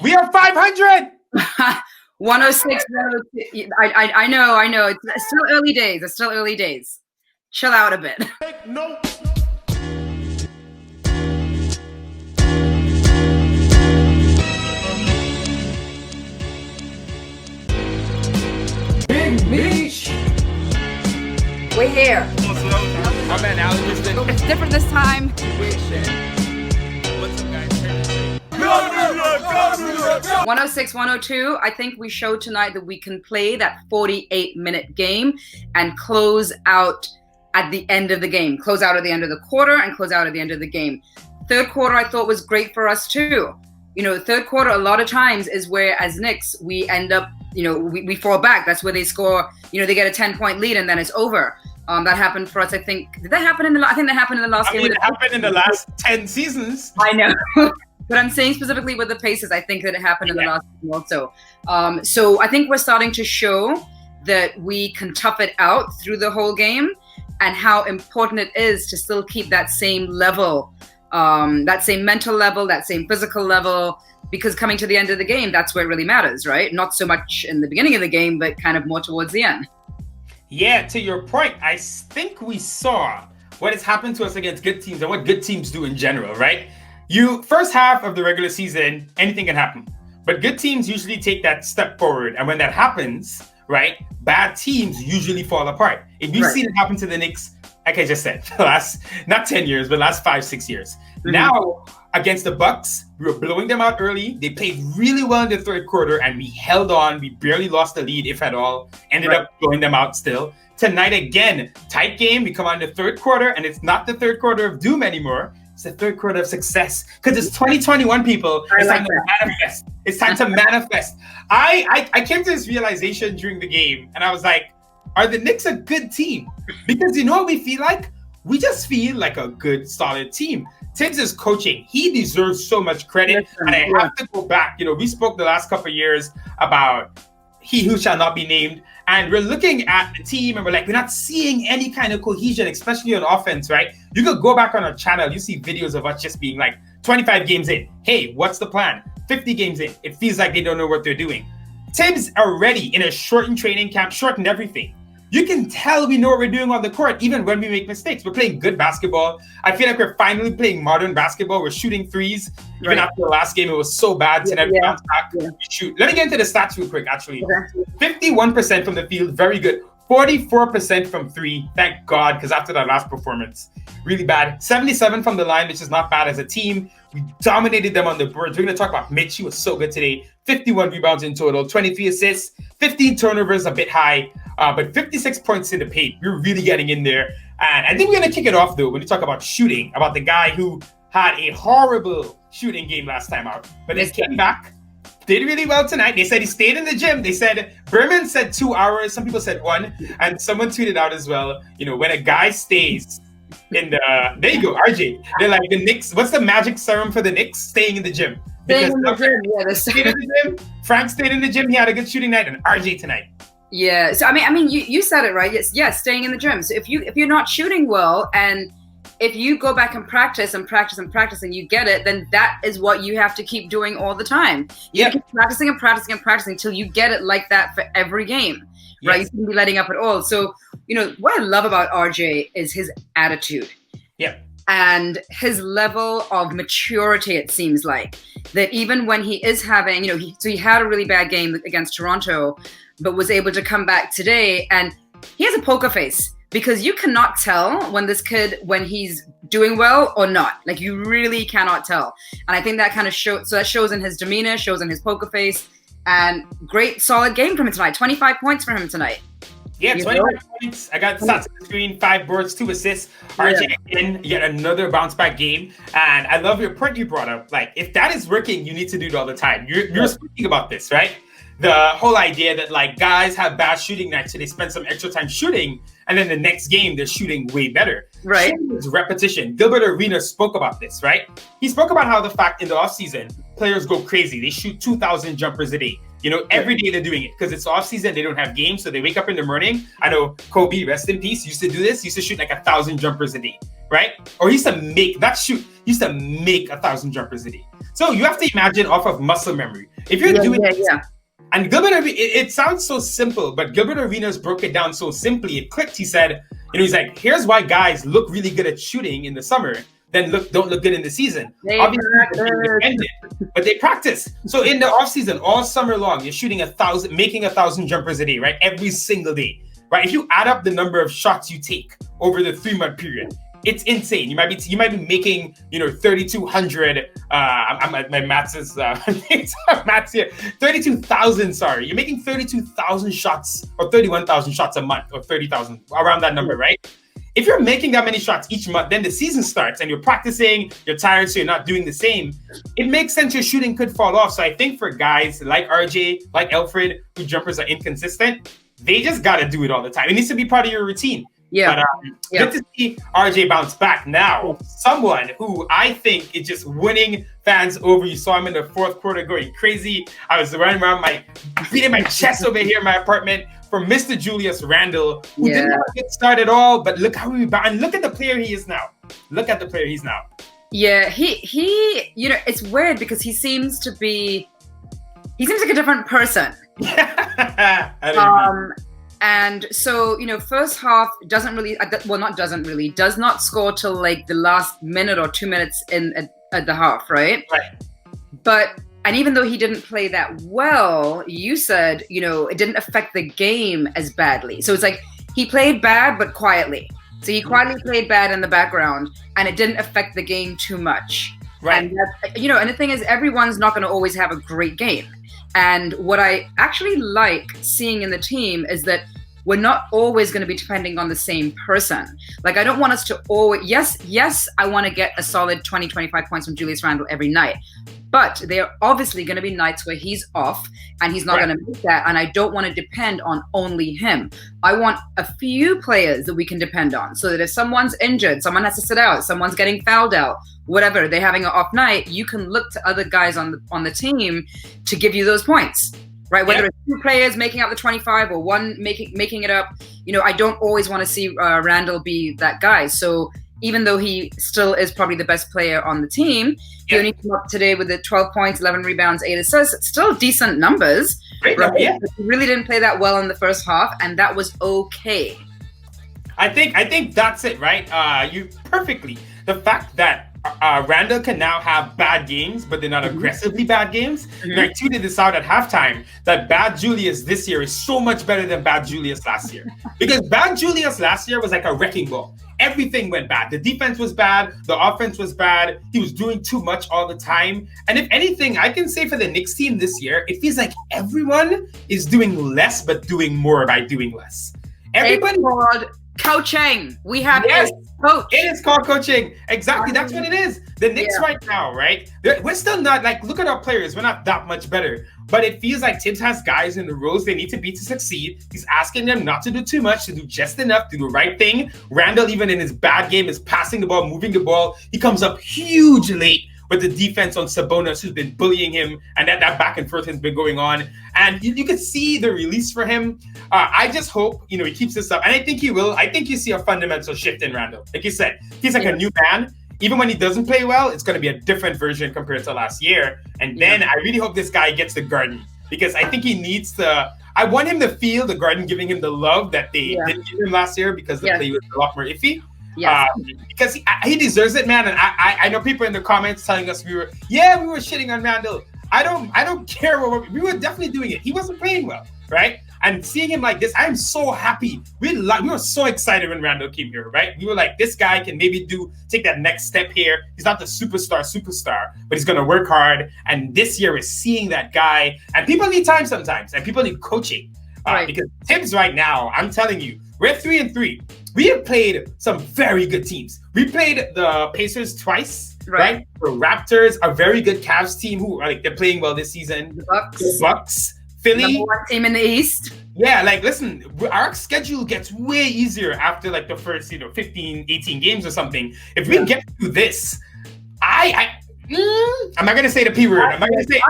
We are 500. 106, 102. I know. It's still early days. Chill out a bit. Take note. Big Mitch. We're here. My man, It's different this time. What's up, guys? 106, 102. I think we showed tonight that we can play that 48-minute game and close out at the end of the game. Close out at the end of the quarter and close out at the end of the game. Third quarter, I thought was great for us too. The third quarter, a lot of times is where, as Knicks, we end up, we fall back. That's where they score, they get a 10-point lead and then it's over. That happened for us, I think. Did that happen I think that happened in the last game. It happened in the last 10 seasons. I know. But I'm saying specifically with the Pacers, I think that it happened in the last game also. So I think we're starting to show that we can tough it out through the whole game and how important it is to still keep that same level, that same mental level, that same physical level, because coming to the end of the game, that's where it really matters, right? Not so much in the beginning of the game, but kind of more towards the end. Yeah, to your point, I think we saw what has happened to us against good teams and what good teams do in general, right? First half of the regular season, anything can happen. But good teams usually take that step forward. And when that happens, right, bad teams usually fall apart. If you see it happen to the Knicks, like I just said, the last, not 10 years, but last 5-6 years. Mm-hmm. Now, against the Bucks, we were blowing them out early. They played really well in the third quarter, and we held on. We barely lost the lead, if at all. Ended up blowing them out still. Tonight, again, tight game. We come on the third quarter, and it's not the third quarter of doom anymore. It's the third quarter of success. Because it's 2021, people. It's time to manifest. It's time to manifest. I came to this realization during the game, and I was like, are the Knicks a good team? Because you know what we feel like? We just feel like a good, solid team. Tibbs is coaching. He deserves so much credit. And I have to go back. We spoke the last couple of years about he who shall not be named. And we're looking at the team and we're like, we're not seeing any kind of cohesion, especially on offense, right? You could go back on our channel. You see videos of us just being like 25 games in. Hey, what's the plan? 50 games in. It feels like they don't know what they're doing. Tibbs already in a shortened training camp, shortened everything. You can tell we know what we're doing on the court, even when we make mistakes. We're playing good basketball. I feel like we're finally playing modern basketball. We're shooting threes. Even after the last game, it was so bad. Tonight we bounced back. We shoot. Let me get into the stats real quick, actually. 51% from the field, very good. 44% from three, thank God, because after that last performance, really bad. 77 from the line, which is not bad as a team. We dominated them on the boards. We're going to talk about Mitch. He was so good today. 51 rebounds in total, 23 assists, 15 turnovers, a bit high, but 56 points in the paint. We're really getting in there. And I think we're going to kick it off, though, when we talk about shooting, about the guy who had a horrible shooting game last time out, but then came back. Did really well tonight. They said he stayed in the gym. They said, Berman said 2 hours. Some people said 1. And someone tweeted out as well, when a guy stays in the, there you go, RJ. They're like, the Knicks, what's the magic serum for the Knicks? Staying in the gym. Staying in the gym, stayed in the gym. Frank stayed in the gym. He had a good shooting night. And RJ tonight. Yeah. So, I mean, you said it right. Yes, staying in the gym. So if you're not shooting well and if you go back and practice and you get it, then that is what you have to keep doing all the time. You keep practicing until you get it like that for every game, right? You shouldn't be letting up at all. So, what I love about RJ is his attitude. Yeah. And his level of maturity, it seems like. That even when he is having, he had a really bad game against Toronto, but was able to come back today, and he has a poker face. Because you cannot tell when he's doing well or not. Like, you really cannot tell. And I think that kind of shows, so that shows in his demeanor, shows in his poker face, and great solid game from him tonight. 25 points for him tonight. Yeah, 25 points. I got stats on the screen, 5 boards, 2 assists. RJ again, yet another bounce back game. And I love your point you brought up. Like, if that is working, you need to do it all the time. You're speaking about this, right? The whole idea that like guys have bad shooting nights, so they spend some extra time shooting, and then the next game they're shooting way better. Right. It's repetition. Gilbert Arenas spoke about this, right? He spoke about how the fact in the offseason, players go crazy. They shoot 2,000 jumpers a day. Every day they're doing it because it's off season. They don't have games, so they wake up in the morning. I know Kobe, rest in peace, used to do this. He used to shoot like 1,000 jumpers a day, right? Or he used to make 1,000 jumpers a day. So you have to imagine off of muscle memory. If you're doing and Gilbert Arenas, it sounds so simple, but Gilbert Arenas broke it down so simply. It clicked. He said, he's like, here's why guys look really good at shooting in the summer, then don't look good in the season. Obviously, but they practice. So in the off season, all summer long, you're shooting 1,000, making 1,000 jumpers a day, right? Every single day, right? If you add up the number of shots you take over the 3-month period, it's insane. You might be making 3,200. My maths is maths here. 32,000. Sorry, you're making 32,000 shots or 31,000 shots a month or 30,000 around that number, right? If you're making that many shots each month, then the season starts and you're practicing. You're tired, so you're not doing the same. It makes sense your shooting could fall off. So I think for guys like RJ, like Alfred, whose jumpers are inconsistent, they just got to do it all the time. It needs to be part of your routine. Yeah. But good to see RJ bounce back now. Someone who I think is just winning fans over. You saw him in the fourth quarter going crazy. I was running around beating my chest over here in my apartment for Mr. Julius Randle, who did not get started at all. But look how he and look at the player he is now. Look at the player he's now. Yeah, he it's weird because he seems like a different person. And so, first half does not score till like the last minute or 2 minutes at the half, right? Right. And even though he didn't play that well, you said, it didn't affect the game as badly. So it's like he played bad, but quietly. So he quietly played bad in the background and it didn't affect the game too much. Right. And and the thing is, everyone's not going to always have a great game. And what I actually like seeing in the team is that we're not always going to be depending on the same person. Like, I don't want us to always, yes, I want to get a solid 20, 25 points from Julius Randle every night. But there are obviously going to be nights where he's off and he's not going to make that. And I don't want to depend on only him. I want a few players that we can depend on so that if someone's injured, someone has to sit out, someone's getting fouled out, whatever, they're having an off night, you can look to other guys on the team to give you those points, right? Whether it's 2 players making up the 25 or one making it up, I don't always want to see Randle be that guy. So even though he still is probably the best player on the team, he only came up today with the 12 points, 11 rebounds, 8 assists. It's still decent numbers. Right? Yeah. He really didn't play that well in the first half, and that was okay. I think that's it, right? You perfectly. The fact that Randle can now have bad games, but they're not aggressively bad games. And I tweeted this out at halftime that bad Julius this year is so much better than bad Julius last year. Because bad Julius last year was like a wrecking ball. Everything went bad. The defense was bad. The offense was bad. He was doing too much all the time. And if anything, I can say for the Knicks team this year, it feels like everyone is doing less, but doing more by doing less. Everybody called coaching. We have a coach. It is called coaching. Exactly. That's what it is. The Knicks right now, right? We're still not look at our players. We're not that much better. But it feels like Tibbs has guys in the roles they need to be to succeed. He's asking them not to do too much, to do just enough, to do the right thing. Randle, even in his bad game, is passing the ball, moving the ball. He comes up huge late with the defense on Sabonis, who's been bullying him, and that back and forth has been going on. And you can see the release for him. I just hope, he keeps this up. And I think he will. I think you see a fundamental shift in Randle. Like you said, he's like a new man. Even when he doesn't play well, it's going to be a different version compared to last year. And then I really hope this guy gets the Garden, because I think he needs to. I want him to feel the Garden giving him the love that they didn't give him last year, because the play was a lot more iffy. Because he deserves it, man. And I know people in the comments telling us we were shitting on Randle. I don't care we were definitely doing it. He wasn't playing well, right? And seeing him like this, I'm so happy. We were so excited when Randle came here, right? We were like, this guy can maybe take that next step here. He's not the superstar, but he's going to work hard. And this year is seeing that guy. And people need time sometimes, and people need coaching. Because Tibbs right now, I'm telling you, we're 3-3. We have played some very good teams. We played the Pacers twice, right? The Raptors, a very good Cavs team who they're playing well this season. The Bucks. Philly, number 1 team in the East. Yeah, listen, our schedule gets way easier after the first 15, 18 games or something. If we get through this, I'm not gonna say the P word. I'm not gonna say.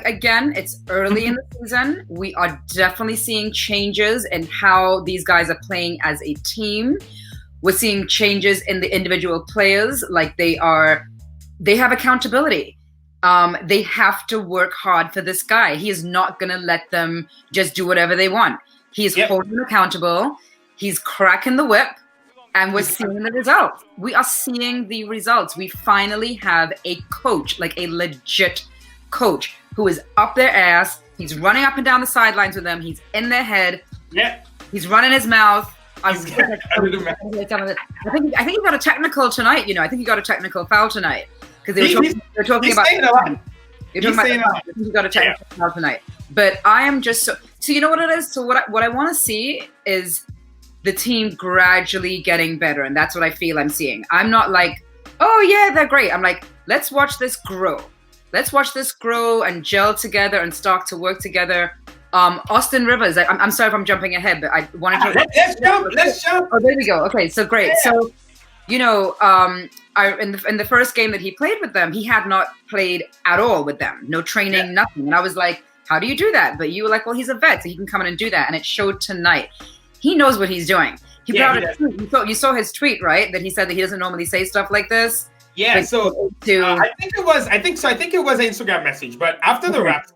Again, it's early in the season. We are definitely seeing changes in how these guys are playing as a team. We're seeing changes in the individual players. Like they have accountability. They have to work hard for this guy. He is not gonna let them just do whatever they want. He is holding them accountable. He's cracking the whip. And we're seeing the results. We are seeing the results. We finally have a coach, like a legit coach, who is up their ass. He's running up and down the sidelines with them. He's in their head. Yeah. He's running his mouth. I think he got a technical tonight. I think he got a technical foul tonight because they were talking about. He got a technical foul tonight. But I am just so you know what it is. So what I want to see is the team gradually getting better, and that's what I feel I'm seeing. I'm not like, oh yeah, they're great. I'm like, let's watch this grow. Let's watch this grow and gel together and start to work together. Austin Rivers, I'm sorry if I'm jumping ahead, but I wanted to. Let's jump. Oh, there we go. Okay, so great. Yeah. So, in the first game that he played with them, he had not played at all with them. No training, nothing. And I was like, how do you do that? But you were like, well, he's a vet, so he can come in and do that. And it showed tonight. He knows what he's doing. You saw his tweet, right? That he said that he doesn't normally say stuff like this. Yeah. I think it was an Instagram message. But after the Raps,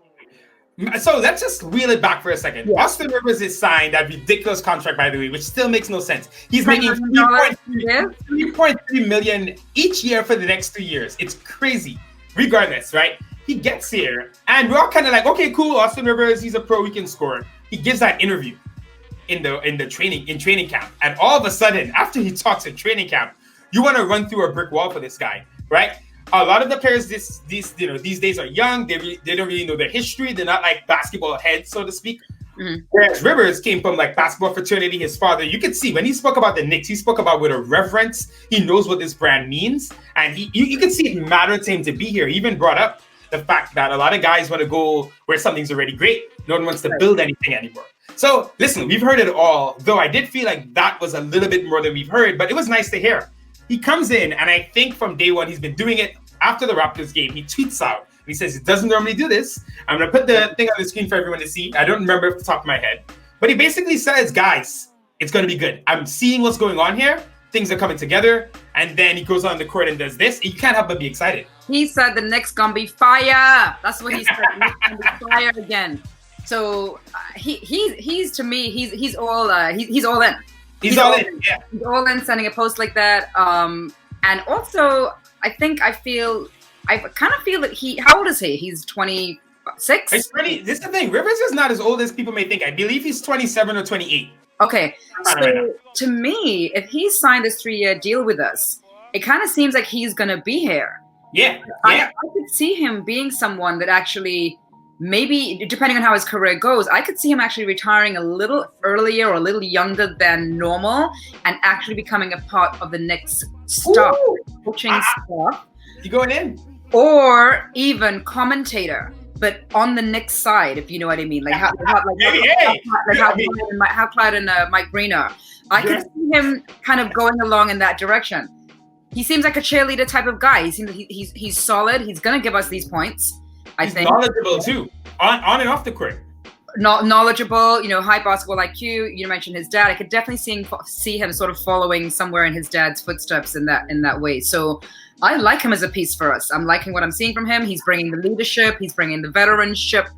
so let's just wheel it back for a second. Yeah. Austin Rivers is signed that ridiculous contract, by the way, which still makes no sense. He's making $3.3 million each year for the next 3 years. It's crazy. Regardless, right? He gets here, and we're all kind of like, okay, cool. Austin Rivers, he's a pro. He can score. He gives that interview in training camp, and all of a sudden after he talks in training camp, you want to run through a brick wall for this guy, right? A lot of the players these days are young. They don't really know their history. They're not like basketball heads, so to speak. Mm-hmm. Whereas Rivers came from like basketball fraternity. His father, you could see when he spoke about the Knicks, he spoke about with a reverence. He knows what this brand means, and you can see it mattered to him to be here. He even brought up the fact that a lot of guys want to go where something's already great. No one wants to build anything anymore. So listen, we've heard it all, though I did feel like that was a little bit more than we've heard, but it was nice to hear. He comes in, and I think from day one, he's been doing it after the Raptors game. He tweets out, he says he doesn't normally do this. I'm going to put the thing on the screen for everyone to see. I don't remember off the top of my head, but he basically says, guys, it's going to be good. I'm seeing what's going on here. Things are coming together. And then he goes on the court and does this. You can't help but be excited. He said the Knicks gonna be fire. That's what he said. Knicks gonna be fire again. So he's to me, he's all in. He's all in. Yeah. He's all in, sending a post like that. And also I kind of feel that how old is he? He's 26. This is the thing. Rivers is not as old as people may think. I believe he's 27 or 28. Okay, so to me, if he signed this 3-year deal with us, it kind of seems like he's going to be here. Yeah. I could see him being someone that actually, maybe, depending on how his career goes, I could see him actually retiring a little earlier or a little younger than normal and actually becoming a part of the Knicks staff, coaching staff. You going in? Or even commentator. But on the Knicks side, if you know what I mean, how Clyde and Mike Green are. I could see him kind of going along in that direction. He seems like a cheerleader type of guy. He seems like he's solid. He's gonna give us these points. I think knowledgeable too, on and off the court. Knowledgeable, high basketball IQ. You mentioned his dad. I could definitely see him sort of following somewhere in his dad's footsteps in that way. So I like him as a piece for us. I'm liking what I'm seeing from him. He's bringing the leadership. He's bringing the veteranship.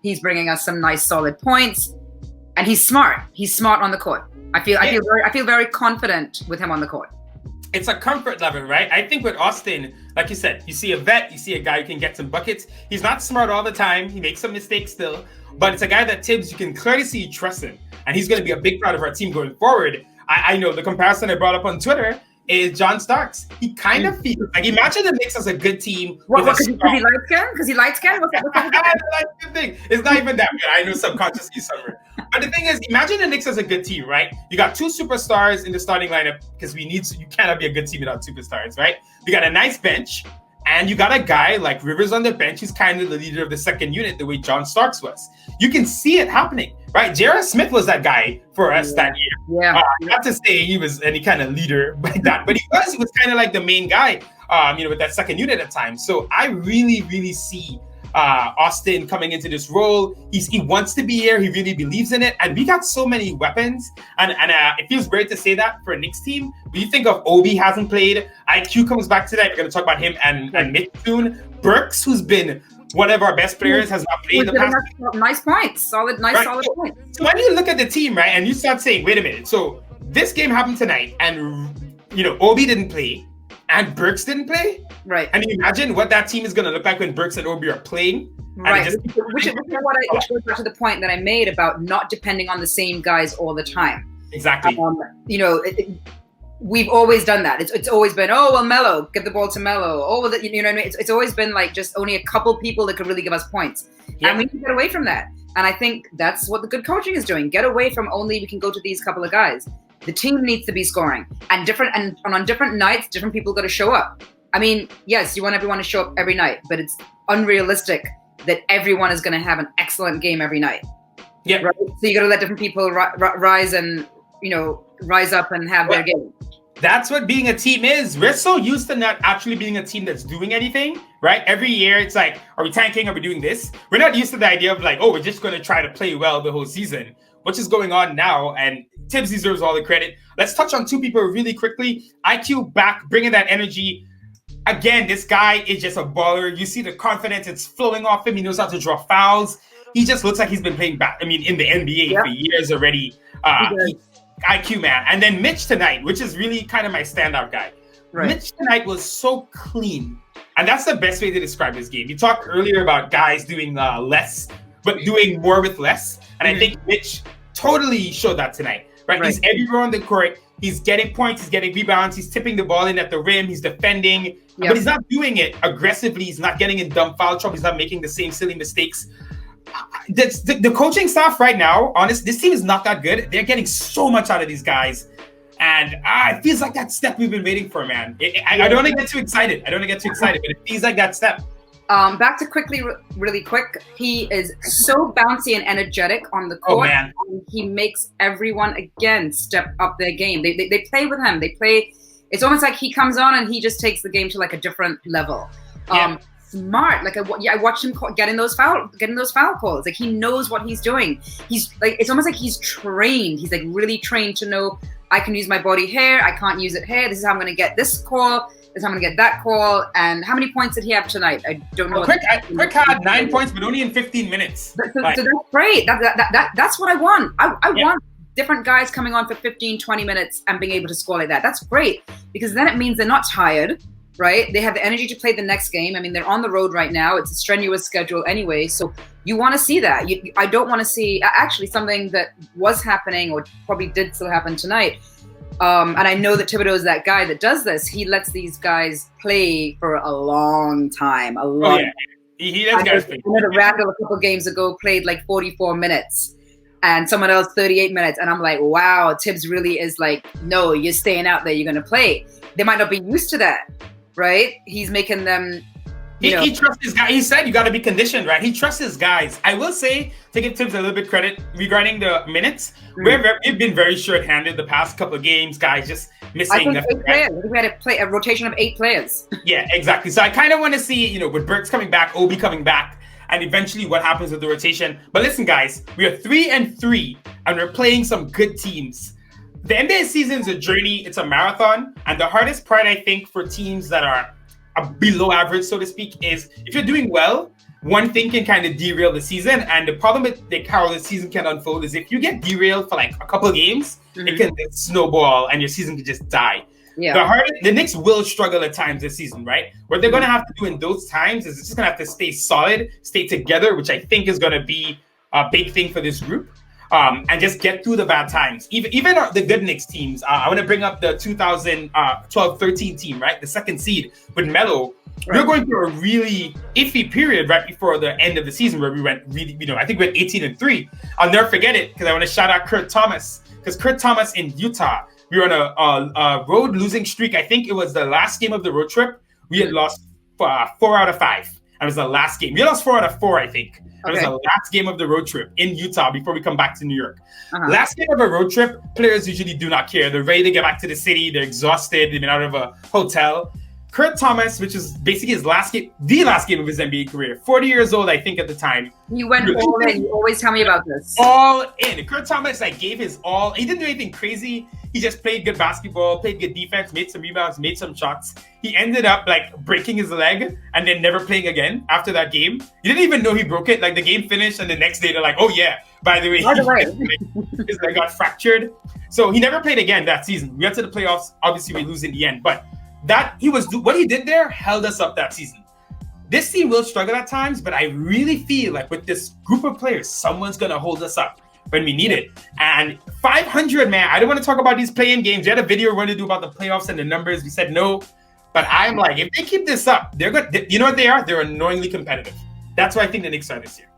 He's bringing us some nice solid points, and he's smart. He's smart on the court. I feel very confident with him on the court. It's a comfort level, right? I think with Austin, like you said, you see a vet, you see a guy who can get some buckets. He's not smart all the time. He makes some mistakes still, but it's a guy that Tibbs, you can clearly see you trust him, and he's going to be a big part of our team going forward. I know the comparison I brought up on Twitter is John Starks. He kind of feels like, imagine the Knicks as a good team. Because he light skin? What's that thing? It's not even that good. I know subconsciously somewhere. But the thing is, imagine the Knicks as a good team, right? You got 2 superstars in the starting lineup because you cannot be a good team without superstars, right? You got a nice bench, and you got a guy like Rivers on the bench. He's kind of the leader of the second unit, the way John Starks was. You can see it happening, right? J.R. Smith was that guy for us that year. Yeah. Not to say he was any kind of leader like that, but he was kind of like the main guy. with that second unit at times. So I really, really see Austin coming into this role. He wants to be here. He really believes in it. And we got so many weapons. And it feels great to say that for a Knicks team. When you think of Obi hasn't played, IQ comes back tonight. We're going to talk about him and Mitch soon. Burks, who's been one of our best players, has not played the past. Nice points. Solid points. So when you look at the team, right, and you start saying, wait a minute. So this game happened tonight and, Obi didn't play and Burks didn't play. Right. And you imagine what that team is going to look like when Burks and Obi are playing. Right. Which goes back to the point that I made about not depending on the same guys all the time. Exactly. We've always done that. It's always been, Melo, give the ball to Melo. You know what I mean? It's always been like just only a couple people that could really give us points. Yeah. And we need to get away from that. And I think that's what the good coaching is doing. Get away from only we can go to these couple of guys. The team needs to be scoring. And on different nights, different people got to show up. I mean, yes, you want everyone to show up every night, but it's unrealistic that everyone is going to have an excellent game every night. Yeah. Right? So you got to let different people rise and, rise up and have their game. That's what being a team is. We're so used to not actually being a team that's doing anything, right? Every year it's like, are we tanking? Are we doing this? We're not used to the idea of like, we're just going to try to play well the whole season, which is going on now. And Tibbs deserves all the credit. Let's touch on two people really quickly. IQ back, bringing that energy. Again, this guy is just a baller. You see the confidence, it's flowing off him. He knows how to draw fouls. He just looks like he's been playing in the NBA for years already. IQ, man. And then Mitch tonight, which is really kind of my standout guy. Right. Mitch tonight was so clean. And that's the best way to describe his game. You talked earlier about guys doing less, but doing more with less. And I think Mitch totally showed that tonight. Right? He's everywhere on the court. He's getting points. He's getting rebounds. He's tipping the ball in at the rim. He's defending. But he's not doing it aggressively. He's not getting in dumb foul trouble. He's not making the same silly mistakes. The coaching staff right now, honest, this team is not that good. They're getting so much out of these guys. And it feels like that step we've been waiting for, man. I don't want to get too excited. But it feels like that step. Back to really quick. He is so bouncy and energetic on the court. Oh, man. And he makes everyone, again, step up their game. They play with him. They play. It's almost like he comes on and he just takes the game to like a different level. Smart. Like I watched him getting those foul calls. Like he knows what he's doing. He's like, it's almost like he's trained. He's like really trained to know I can use my body here. I can't use it here. This is how I'm going to get this call. This is how I'm going to get that call. And how many points did he have tonight? I don't know. Quick had 9 points, but only in 15 minutes. So that's great. That's what I want. I want different guys coming on for 15, 20 minutes and being able to score like that. That's great because then it means they're not tired. Right? They have the energy to play the next game. I mean, they're on the road right now. It's a strenuous schedule anyway. So you want to see that. I don't want to see actually something that was happening or probably did still happen tonight. And I know that Thibodeau is that guy that does this. He lets these guys play for a long time. He lets guys play. Randle a couple games ago played like 44 minutes and someone else 38 minutes. And I'm like, wow, Tibbs really is like, no, you're staying out there. You're going to play. They might not be used to that. Right? He's making them. He trusts his guys. He said you got to be conditioned, right? He trusts his guys. I will say, to give Tibbs a little bit credit regarding the minutes, we've been very short-handed the past couple of games. Guys just missing. I think 8 players. We had to play a rotation of 8 players. Yeah, exactly. So I kind of want to see, with Burks coming back, Obi coming back, and eventually what happens with the rotation. But listen, guys, we are 3-3, and we're playing some good teams. The NBA season is a journey. It's a marathon. And the hardest part, I think, for teams that are below average, so to speak, is if you're doing well, one thing can kind of derail the season. And the problem with how the season can unfold is if you get derailed for like a couple of games, it can snowball and your season can just die. Yeah. The Knicks will struggle at times this season, right? What they're going to have to do in those times is it's just going to have to stay solid, stay together, which I think is going to be a big thing for this group. And just get through the bad times. Even the good Knicks teams. I want to bring up the 2012-13 team, right? The second seed with Melo. Right. We're going through a really iffy period right before the end of the season where we went really, I think we went 18-3. I'll never forget it because I want to shout out Kurt Thomas. Because Kurt Thomas in Utah, we were on a road losing streak. I think it was the last game of the road trip. We had lost 4 out of 5. It was the last game. We lost 4 out of 4, I think. It was the last game of the road trip in Utah before we come back to New York. Last game of a road trip, players usually do not care. They're ready to get back to the city. They're exhausted. They've been out of a hotel. Kurt Thomas, which is basically his last game, the last game of his NBA career. 40 years old, I think, at the time. He went all in. You always tell me about this. All in. Kurt Thomas, like, gave his all. He didn't do anything crazy. He just played good basketball, played good defense, made some rebounds, made some shots. He ended up, like, breaking his leg and then never playing again after that game. He didn't even know he broke it. Like, the game finished, and the next day, they're like, oh, yeah, by the way, his leg got fractured. So he never played again that season. We got to the playoffs. Obviously, we lose in the end. But what he did there held us up that season. This team will struggle at times, but I really feel like with this group of players, someone's going to hold us up when we need it. And 500, man, I don't want to talk about these play-in games. We had a video we wanted to do about the playoffs and the numbers. We said no. But I'm like, if they keep this up, they're good. You know what they are? They're annoyingly competitive. That's why I think the Knicks are this year.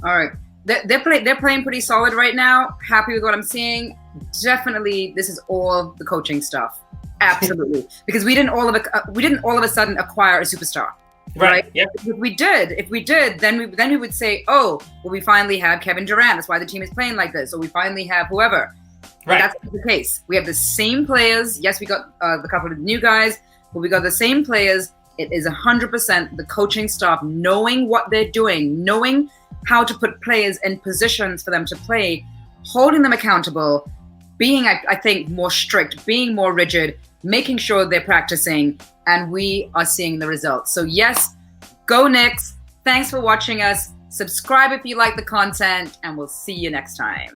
All right. They're playing pretty solid right now. Happy with what I'm seeing. Definitely, this is all the coaching stuff. Absolutely, because we didn't all of a sudden acquire a superstar, right? Yep. If we did, then we would say, oh, well, we finally have Kevin Durant. That's why the team is playing like this. Or we finally have whoever. Right. That's not the case. We have the same players. Yes, we got a couple of new guys, but we got the same players. It is 100% the coaching staff knowing what they're doing, knowing how to put players in positions for them to play, holding them accountable, being, I think, more strict, being more rigid, making sure they're practicing, and we are seeing the results. So yes, go Knicks. Thanks for watching us. Subscribe if you like the content, and we'll see you next time.